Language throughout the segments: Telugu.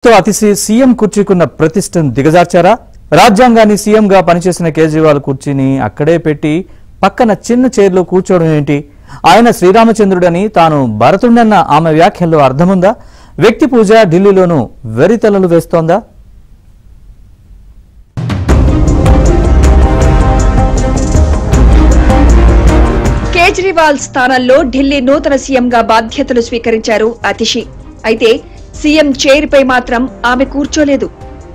तो అతిసి సీఎం కుర్చీకున్న ప్రతిష్టను దిగజార్చారా? రాజ్యాంగాన్ని సీఎంగా పనిచేసిన కేజ్రీవాల్ కుర్చీని అక్కడే పెట్టి పక్కన చిన్న చైర్లో కూర్చోవడం ఏంటి? ఆయన శ్రీరామచంద్రుడని తాను భరతుడన్న ఆమె వ్యాఖ్యల్లో అర్థముందా? వ్యక్తి పూజ ఢిల్లీలోనూ వెరితలలు వేస్తోందా? కేజ్రీవాల్ స్థానంలో ఢిల్లీ నూతన సీఎంగా బాధ్యతలు స్వీకరించారు అతిషి. అయితే సీఎం చైర్ పై మాత్రం ఆమె కూర్చోలేదు.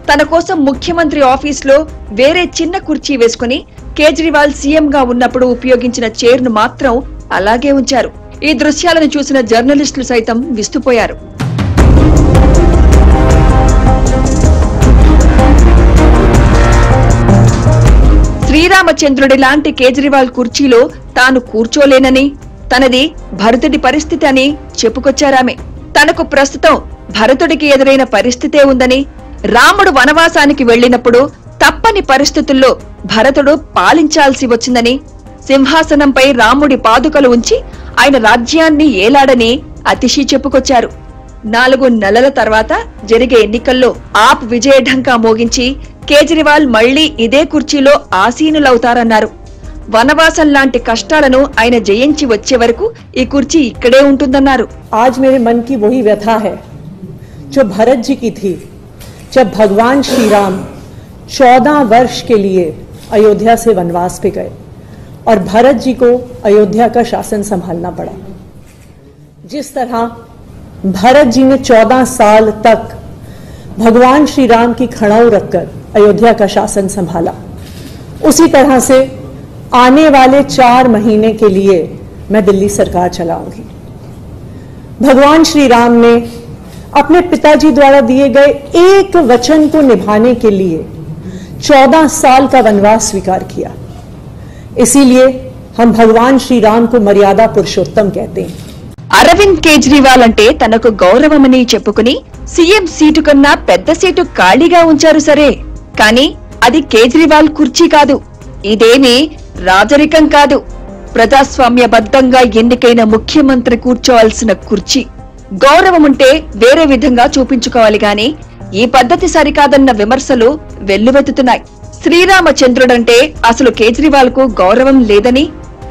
తన కోసం ముఖ్యమంత్రి ఆఫీసులో వేరే చిన్న కుర్చీ వేసుకుని కేజ్రీవాల్ సీఎంగా ఉన్నప్పుడు ఉపయోగించిన చైర్ను మాత్రం అలాగే ఉంచారు. ఈ దృశ్యాలను చూసిన జర్నలిస్టులు సైతం విస్తుపోయారు. శ్రీరామచంద్రుడి లాంటి కేజ్రీవాల్ కుర్చీలో తాను కూర్చోలేనని, తనది భరతుడి పరిస్థితి అని చెప్పుకొచ్చారామె. తనకు ప్రస్తుతం భరతుడికి ఎదురైన పరిస్థితే ఉందని, రాముడు వనవాసానికి వెళ్లినప్పుడు తప్పని పరిస్థితుల్లో భరతుడు పాలించాల్సి వచ్చిందని, సింహాసనంపై రాముడి పాదుకలు ఉంచి ఆయన రాజ్యాన్ని ఏలాడని అతిషి చెప్పుకొచ్చారు. 4 నెలల తర్వాత జరిగే ఎన్నికల్లో ఆప్ విజయఢంకా మోగించి కేజ్రీవాల్ మళ్లీ ఇదే కుర్చీలో ఆసీనులవుతారన్నారు. వనవాసం లాంటి కష్టాలను ఆయన జయించి వచ్చే వరకు ఈ కుర్చీ ఇక్కడే ఉంటుందన్నారు. आज मेरे मन की वही व्यथा है जो भरत जी की थी, जब भगवान श्री राम 14 वर्ष के लिए अयोध्या से वनवास पे गए और भरत जी को अयोध्या का शासन संभालना पड़ा। जिस तरह भरत जी ने 14 साल तक भगवान श्री राम की खड़ाऊ रखकर अयोध्या का शासन संभाला, उसी तरह से आने वाले 4 महीने के लिए मैं दिल्ली सरकार चलाऊंगी। भगवान श्री राम ने अपने पिताजी द्वारा दिए गए एक वचन को निभाने के लिए 14 साल का वनवास स्वीकार किया। इसीलिए हम भगवान श्री राम को मर्यादा पुरुषोत्तम कहते हैं। అరవింద్ కేజ్రీవాల్ అంటే తనకు గౌరవమని చెప్పుకుని సీఎం సీటు కన్నా పెద్ద సీటు ఖాళీగా ఉంచారు సరే, కానీ అది కేజ్రీవాల్ కుర్చీ కాదు. ఇదేమీ రాజరికం కాదు. ప్రజాస్వామ్యబద్ధంగా ఎన్నికైన ముఖ్యమంత్రి కూర్చోవాల్సిన కుర్చీ. గౌరవం ఉంటే వేరే విధంగా చూపించుకోవాలి గాని ఈ పద్ధతి సరికాదన్న విమర్శలు వెల్లువెత్తుతున్నాయి. శ్రీరామచంద్రుడంటే అసలు కేజ్రీవాల్ కు గౌరవం లేదని,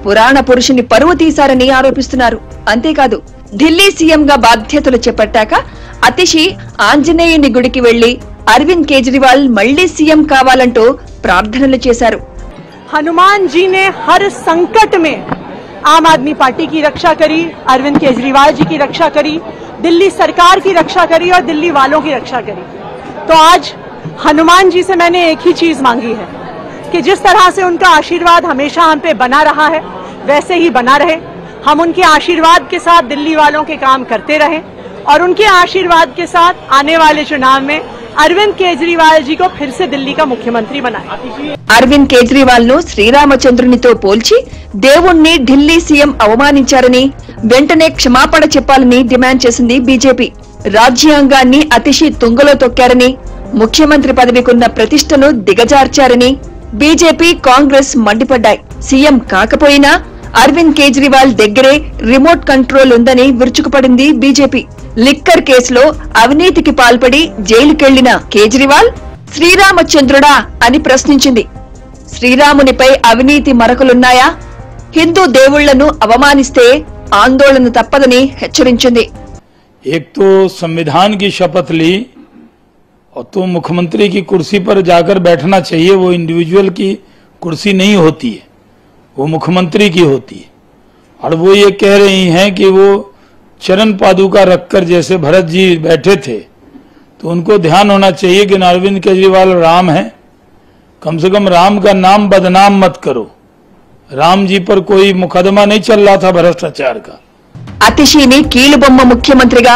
పురాణ పురుషుని పరువు తీశారని ఆరోపిస్తున్నారు. అంతేకాదు, ఢిల్లీ సీఎంగా బాధ్యతలు చేపట్టాక అతిషి ఆంజనేయుని గుడికి వెళ్లి అరవింద్ కేజ్రీవాల్ మళ్లీ సీఎం కావాలంటూ ప్రార్థనలు చేశారు. हनुमान जी ने हर संकट में आम आदमी पार्टी की रक्षा करी, अरविंद केजरीवाल जी की रक्षा करी, दिल्ली सरकार की रक्षा करी और दिल्ली वालों की रक्षा करी। तो आज हनुमान जी से मैंने एक ही चीज मांगी है कि जिस तरह से उनका आशीर्वाद हमेशा हम पे बना रहा है वैसे ही बना रहे। हम उनके आशीर्वाद के साथ दिल्ली वालों के काम करते रहें और उनके आशीर्वाद के साथ आने वाले चुनाव में अरविंद केजरीवाल जी को फिर से दिल्ली का मुख्यमंत्री बनाए। అరవింద్ కేజ్రీవాల్ ను శ్రీరామచంద్రునితో పోల్చి దేవుణ్ణి ఢిల్లీ సీఎం అవమానించారని, వెంటనే క్షమాపణ చెప్పాలని డిమాండ్ చేసింది బీజేపీ. రాజ్యాంగాన్ని అతిషి తుంగలో తొక్కారని, ముఖ్యమంత్రి పదవికున్న ప్రతిష్టను దిగజార్చారని బీజేపీ, కాంగ్రెస్ మండిపడ్డాయి. సీఎం కాకపోయినా అరవింద్ కేజ్రీవాల్ దగ్గరే రిమోట్ కంట్రోల్ ఉందని విరుచుకుపడింది బీజేపీ. లిక్కర్ కేసులో అవినీతికి పాల్పడి జైలుకెళ్లిన కేజ్రీవాల్ శ్రీరామచంద్రుడా అని ప్రశ్నించింది. శ్రీరామునిపై అవినీతి మరకలున్నాయా? హిందూ దేవుళ్లను అవమానిస్తే ఆందోళన తప్పదని హెచ్చరించింది. एक तो संविधान की शपथ ली और तो मुख्यमंत्री की कुर्सी पर जाकर बैठना चाहिए। वो इंडिविजुअल की कुर्सी नहीं होती है, वो मुख्यमंत्री की होती है। और वो ये कह रही हैं कि वो चरण पादुका रखकर जैसे भरत जी बैठे थे, तो उनको ध्यान होना चाहिए कि अरविंद केजरीवाल राम है, कम से कम राम का नाम बदनाम मत करो। राम जी पर कोई मुकदमा नहीं चल रहा था भ्रष्टाचार का। అతిషిని కీలుబొమ్మ ముఖ్యమంత్రిగా,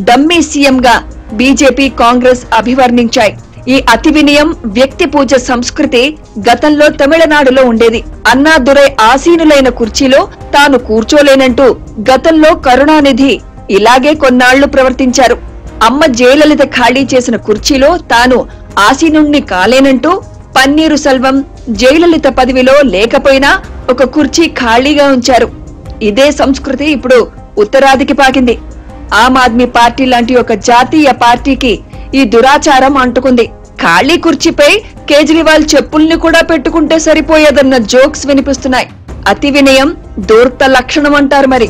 డమ్మీ సీఎంగా బీజేపీ, కాంగ్రెస్ అభివర్ణించాయి. ఈ అతి వినయం, వ్యక్తి పూజ సంస్కృతి గతంలో తమిళనాడులో ఉండేది. అన్నాదురై ఆసీనులైన కుర్చీలో తాను కూర్చోలేనంటూ గతంలో కరుణానిధి ఇలాగే కొన్నాళ్లు ప్రవర్తించారు. అమ్మ జయలలిత ఖాళీ చేసిన కుర్చీలో తాను ఆసీనుణ్ణి కాలేనంటూ పన్నీరు సెల్వం జయలలిత పదవిలో లేకపోయినా ఒక కుర్చీ ఖాళీగా ఉంచారు. ఇదే సంస్కృతి ఇప్పుడు ఉత్తరాదికి పాకింది. ఆమ్ ఆద్మీ పార్టీ లాంటి ఒక జాతీయ పార్టీకి ఈ దురాచారం అంటుకుంది. ఖాళీ కుర్చీపై కేజ్రీవాల్ చెప్పుల్ని కూడా పెట్టుకుంటే సరిపోయేదన్న జోక్స్ వినిపిస్తున్నాయి. అతి వినయం దూర్త లక్షణం అంటారు మరి.